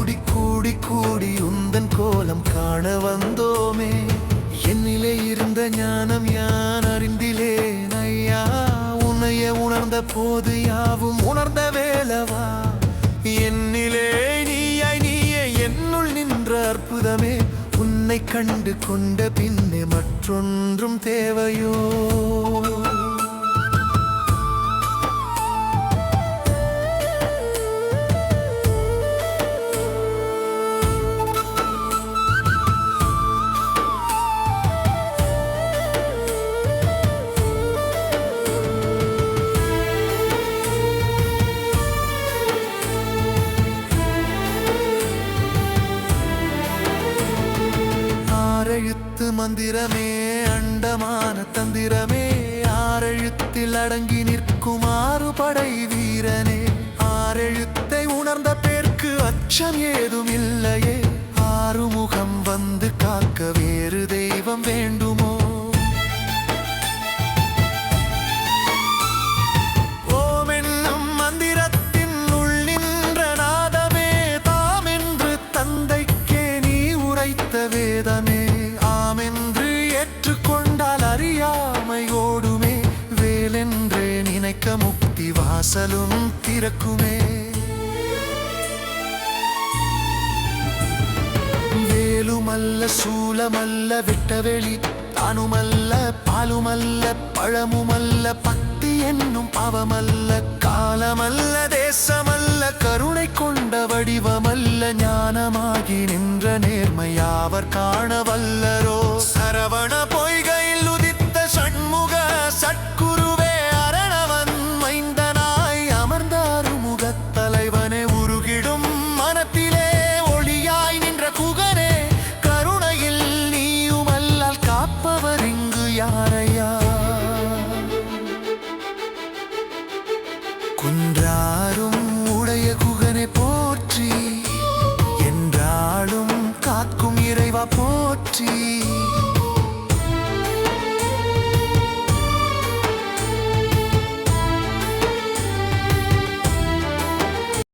கூடி கூடி கூடி உந்தன் கோலம் காண வந்தோமே. என்னிலே இருந்த ஞானம் யான் அறிந்திலேன் ஐயா. உன்னையே உணர்ந்த போது யாவும் உணர்ந்த வேலவா. என்னிலே நீயே என்னுள் நின்ற அற்புதமே. உன்னை கண்டு கொண்ட பின்னே மற்றொன்றும் தேவையோ. ஆறெழுத்து மந்திரமே அண்டமான தந்திரமே. ஆறெழுத்தில் அடங்கி நிற்கும் ஆறுபடை வீரனே. ஆறெழுத்தை உணர்ந்த பேர்க்கு அச்சம் ஏதும் இல்லையே. ஆறுமுகம் வந்து காக்க வேறு தெய்வம் வேண்டுமோ. ஓம் என்னும் மந்திரத்தின் உள் நின்ற நாதமே. தாம் என்று தந்தைக்கே நீ உரைத்த வேதமே. ஆமென்று ஏற்றுக்கொண்டால் அறியாமை ஓடுமே. வேலென்றே நினைக்க முக்தி வாசலும் திறக்குமே. வேலுமல்ல சூலமல்ல வெட்டவெளி தானுமல்ல பாலுமல்ல பழமுமல்ல. பக்தி என்னும் பாவமல்ல காலமல்ல தேசமல்ல. கருணை கொண்ட வடிவமல்ல ஞானமாகி நின்ற நேர்மையாவர் காண வல்லரோ. சரவண பொய்கையில் உதித்த சண்முக சட்குருவே. அரணவன் மைந்தனாய் அமர்ந்த அருமுகத் தலைவனே. உருகிடும் மனத்திலே ஒளியாய் நின்ற குகனே. கருணையில் நீயுமல்லால் காப்பவர் இங்கு யாரையா. குன்றாரும் உடைய குகனை போற்றி. என்றாலும் காக்கும் இறைவா போற்றி.